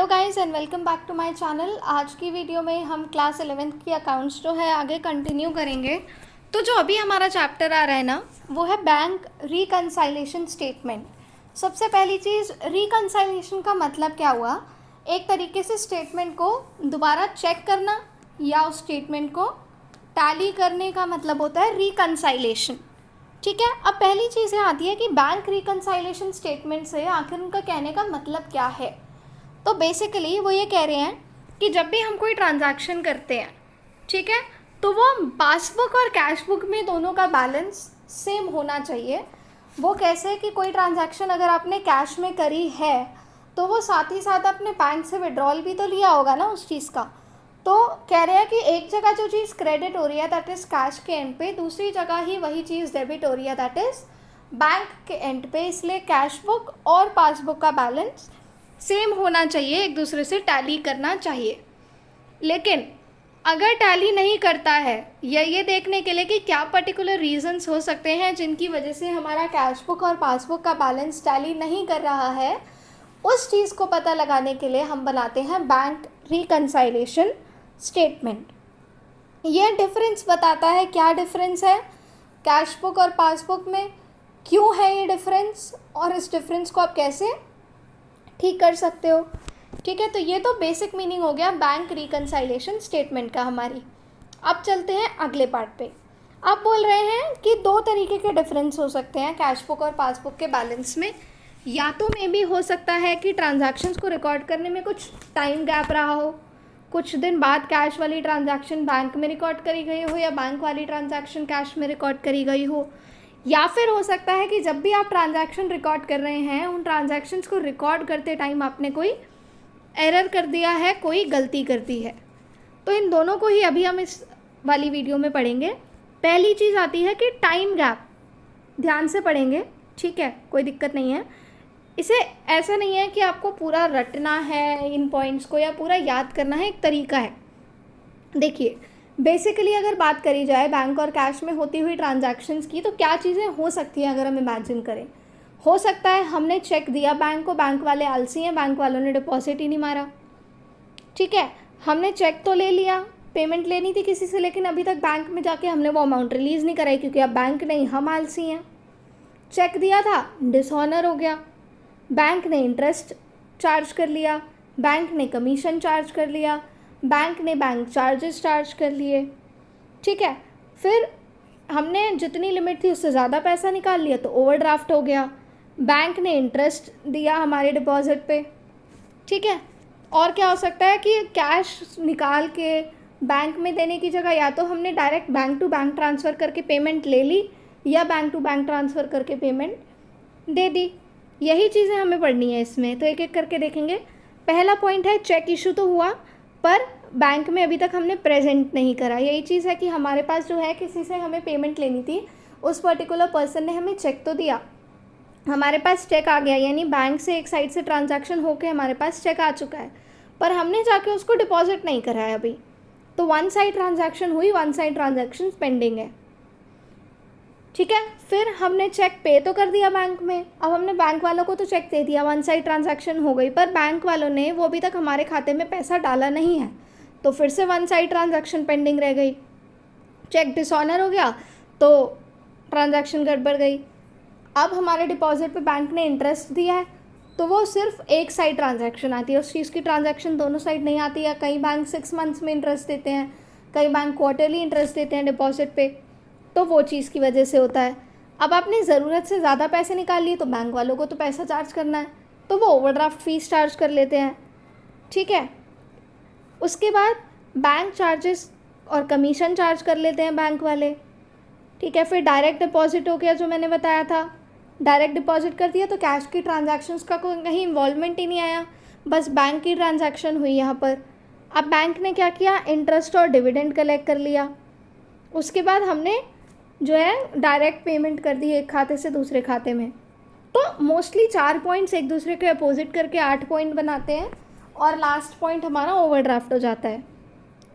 Guys and welcome back to my channel. आज की video में हम क्लास 11th की अकाउंट्स जो है आगे कंटिन्यू करेंगे। तो जो अभी हमारा चैप्टर आ रहा है ना, वो है बैंक रिकंसाइलेशन स्टेटमेंट। सबसे पहली चीज़, रिकंसाइलेशन का मतलब क्या हुआ? एक तरीके से स्टेटमेंट को दोबारा चेक करना या उस स्टेटमेंट को टैली करने का मतलब होता है रिकंसाइलेशन। ठीक है, अब पहली चीज़ ये आती है कि बैंक रिकंसाइलेशन स्टेटमेंट से आखिर उनका कहने का मतलब क्या है। तो बेसिकली वो ये कह रहे हैं कि जब भी हम कोई ट्रांजैक्शन करते हैं, ठीक है, तो वो पासबुक और कैश बुक में दोनों का बैलेंस सेम होना चाहिए। वो कैसे कि कोई ट्रांजैक्शन अगर आपने कैश में करी है तो वो साथ ही साथ अपने बैंक से विड्रॉल भी तो लिया होगा ना उस चीज़ का। तो कह रहे हैं कि एक जगह जो चीज़ क्रेडिट हो रही है दैट इज़ कैश के एंड पे, दूसरी जगह ही वही चीज़ डेबिट हो रही है दैट इज़ बैंक के एंड पे। इसलिए कैश बुक और पासबुक का बैलेंस सेम होना चाहिए, एक दूसरे से टैली करना चाहिए। लेकिन अगर टैली नहीं करता है, या ये देखने के लिए कि क्या पर्टिकुलर रीजंस हो सकते हैं जिनकी वजह से हमारा कैश बुक और पासबुक का बैलेंस टैली नहीं कर रहा है, उस चीज़ को पता लगाने के लिए हम बनाते हैं बैंक रिकंसाइलेशन स्टेटमेंट। यह डिफरेंस बताता है क्या डिफरेंस है कैश बुक और पासबुक में, क्यों है ये डिफरेंस, और इस डिफरेंस को आप कैसे ठीक कर सकते हो। ठीक है, तो ये तो बेसिक मीनिंग हो गया बैंक रिकंसाइलेशन स्टेटमेंट का हमारी। अब चलते हैं अगले पार्ट पे। अब बोल रहे हैं कि दो तरीके के डिफरेंस हो सकते हैं कैश बुक और पासबुक के बैलेंस में। या तो मे भी हो सकता है कि ट्रांजैक्शंस को रिकॉर्ड करने में कुछ टाइम गैप रहा हो, कुछ दिन बाद कैश वाली ट्रांजैक्शन बैंक में रिकॉर्ड करी गई हो या बैंक वाली ट्रांजैक्शन कैश में रिकॉर्ड करी गई हो। या फिर हो सकता है कि जब भी आप ट्रांजैक्शन रिकॉर्ड कर रहे हैं, उन ट्रांजैक्शंस को रिकॉर्ड करते टाइम आपने कोई एरर कर दिया है, कोई गलती कर दी है। तो इन दोनों को ही अभी हम इस वाली वीडियो में पढ़ेंगे। पहली चीज़ आती है कि टाइम गैप, ध्यान से पढ़ेंगे, ठीक है, कोई दिक्कत नहीं है। इसे ऐसा नहीं है कि आपको पूरा रटना है इन पॉइंट्स को या पूरा याद करना है, एक तरीका है। देखिए, बेसिकली अगर बात करी जाए बैंक और कैश में होती हुई ट्रांजैक्शंस की, तो क्या चीज़ें हो सकती हैं अगर हम इमेजिन करें। हो सकता है हमने चेक दिया बैंक को, बैंक वाले आलसी हैं, बैंक वालों ने डिपॉजिट ही नहीं मारा। ठीक है, हमने चेक तो ले लिया, पेमेंट लेनी थी किसी से, लेकिन अभी तक बैंक में जाके हमने वो अमाउंट रिलीज़ नहीं कराई क्योंकि अब बैंक नहीं, हम आलसी हैं। चेक दिया था, डिसऑनर हो गया, बैंक ने इंटरेस्ट चार्ज कर लिया, बैंक ने कमीशन चार्ज कर लिया, बैंक ने बैंक चार्जेस चार्ज कर लिए। ठीक है, फिर हमने जितनी लिमिट थी उससे ज़्यादा पैसा निकाल लिया तो ओवरड्राफ्ट हो गया, बैंक ने इंटरेस्ट दिया हमारे डिपॉजिट पे। ठीक है, और क्या हो सकता है कि कैश निकाल के बैंक में देने की जगह या तो हमने direct bank to bank transfer करके पेमेंट ले ली या बैंक टू बैंक ट्रांसफ़र करके पेमेंट दे दी। यही चीज़ें हमें पढ़नी है इसमें, तो एक एक करके देखेंगे। पहला पॉइंट है चेक इशू तो हुआ पर बैंक में अभी तक हमने प्रेजेंट नहीं करा। यही चीज़ है कि हमारे पास जो है किसी से हमें पेमेंट लेनी थी, उस पर्टिकुलर पर्सन ने हमें चेक तो दिया, हमारे पास चेक आ गया, यानी बैंक से एक साइड से ट्रांजैक्शन होके हमारे पास चेक आ चुका है, पर हमने जाके उसको डिपॉजिट नहीं करा है अभी। तो वन साइड ट्रांजैक्शन हुई, वन साइड ट्रांजैक्शन पेंडिंग है। ठीक है, फिर हमने चेक पे तो कर दिया बैंक में, अब हमने बैंक वालों को तो चेक दे दिया, वन साइड ट्रांजैक्शन हो गई, पर बैंक वालों ने वो अभी तक हमारे खाते में पैसा डाला नहीं है, तो फिर से वन साइड ट्रांजैक्शन पेंडिंग रह गई। चेक डिसऑनर हो गया तो ट्रांजैक्शन गड़बड़ गई। अब हमारे डिपॉजिट पे बैंक ने इंटरेस्ट दिया है तो वो सिर्फ एक साइड ट्रांजैक्शन आती है, उस चीज़ की ट्रांजैक्शन दोनों साइड नहीं आती है। कई बैंक 6 मंथ्स में इंटरेस्ट देते हैं, कई बैंक क्वार्टरली इंटरेस्ट देते हैं डिपॉजिट पे, तो वो चीज़ की वजह से होता है। अब आपने ज़रूरत से ज़्यादा पैसे निकाल लिए तो बैंक वालों को तो पैसा चार्ज करना है, तो वो ओवरड्राफ्ट फीस चार्ज कर लेते हैं। ठीक है, उसके बाद बैंक चार्जेस और कमीशन चार्ज कर लेते हैं बैंक वाले। ठीक है, फिर डायरेक्ट डिपॉजिट हो गया, जो मैंने बताया था, डायरेक्ट डिपॉजिट कर दिया तो कैश की ट्रांजैक्शंस का कोई कहीं इन्वॉल्वमेंट ही नहीं आया, बस बैंक की ट्रांजैक्शन हुई यहाँ पर। अब बैंक ने क्या किया, इंटरेस्ट और डिविडेंड कलेक्ट कर लिया, उसके बाद हमने जो है डायरेक्ट पेमेंट कर दी एक खाते से दूसरे खाते में। तो मोस्टली 4 पॉइंट्स एक दूसरे के अपोजिट करके 8 पॉइंट बनाते हैं और लास्ट पॉइंट हमारा ओवरड्राफ्ट हो जाता है।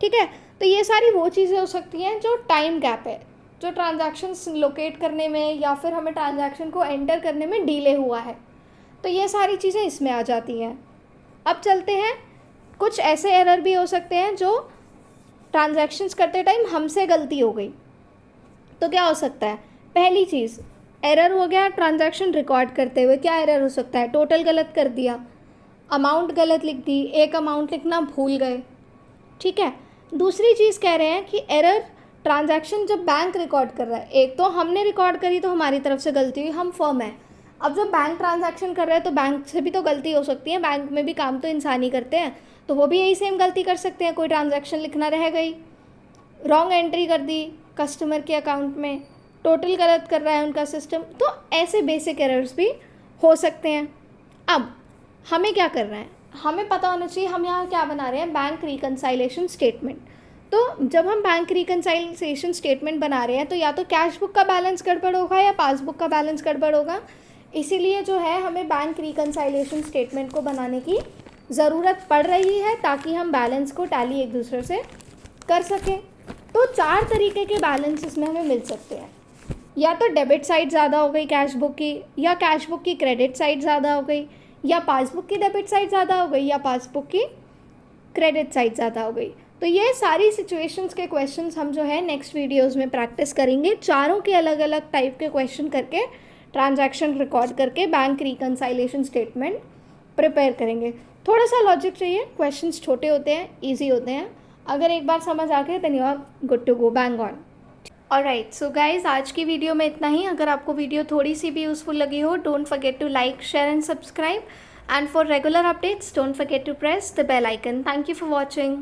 ठीक है, तो ये सारी वो चीज़ें हो सकती हैं जो टाइम गैप है, जो ट्रांजैक्शंस लोकेट करने में या फिर हमें ट्रांजैक्शन को एंटर करने में डिले हुआ है, तो ये सारी चीज़ें इसमें आ जाती हैं। अब चलते हैं, कुछ ऐसे एरर भी हो सकते हैं जो ट्रांजैक्शंस करते टाइम हमसे गलती हो गई। तो क्या हो सकता है, पहली चीज़ एरर हो गया ट्रांजैक्शन रिकॉर्ड करते हुए। क्या एरर हो सकता है, टोटल गलत कर दिया, अमाउंट गलत लिख दी, एक अमाउंट लिखना भूल गए, ठीक है। दूसरी चीज़ कह रहे हैं कि एरर ट्रांजैक्शन जब बैंक रिकॉर्ड कर रहा है, एक तो हमने रिकॉर्ड करी तो हमारी तरफ से गलती हुई, हम फर्म है। अब जब बैंक ट्रांजैक्शन कर रहा है तो बैंक से भी तो गलती हो सकती है, बैंक में भी काम तो इंसान ही करते हैं, तो वो भी यही सेम गलती कर सकते हैं। कोई ट्रांजैक्शन लिखना रह गई, रॉन्ग एंट्री कर दी कस्टमर के अकाउंट में, टोटल गलत कर रहा है उनका सिस्टम, तो ऐसे बेसिक एरर्स भी हो सकते हैं। अब हमें क्या करना है, हमें पता होना चाहिए हम यहाँ क्या बना रहे हैं, बैंक रिकंसाइलेशन स्टेटमेंट। तो जब हम बैंक रिकंसाइलेशन स्टेटमेंट बना रहे हैं तो या तो कैश बुक का बैलेंस गड़बड़ होगा या पासबुक का बैलेंस गड़बड़ होगा, इसीलिए जो है हमें बैंक रिकंसाइलेशन स्टेटमेंट को बनाने की ज़रूरत पड़ रही है ताकि हम बैलेंस को टैली एक दूसरे से कर सकें। तो 4 तरीके के बैलेंस इसमें हमें मिल सकते हैं, या तो डेबिट साइड ज़्यादा हो गई कैश बुक की, या कैश बुक की क्रेडिट साइड ज़्यादा हो गई, या पासबुक की डेबिट साइड ज़्यादा हो गई, या पासबुक की क्रेडिट साइड ज़्यादा हो गई। तो ये सारी सिचुएशंस के क्वेश्चंस हम जो है नेक्स्ट वीडियोस में प्रैक्टिस करेंगे, चारों के अलग अलग टाइप के क्वेश्चन करके, ट्रांजैक्शन रिकॉर्ड करके बैंक रिकंसाइलेशन स्टेटमेंट प्रिपेयर करेंगे। थोड़ा सा लॉजिक चाहिए, क्वेश्चंस छोटे होते हैं, ईजी होते हैं, अगर एक बार समझ आ गए then you are good to go, bang on. Alright, so guys आज की वीडियो में इतना ही। अगर आपको वीडियो थोड़ी सी भी यूज़फुल लगी हो, don't forget to like, share and subscribe, and for regular updates don't forget to press the bell icon. Thank you for watching.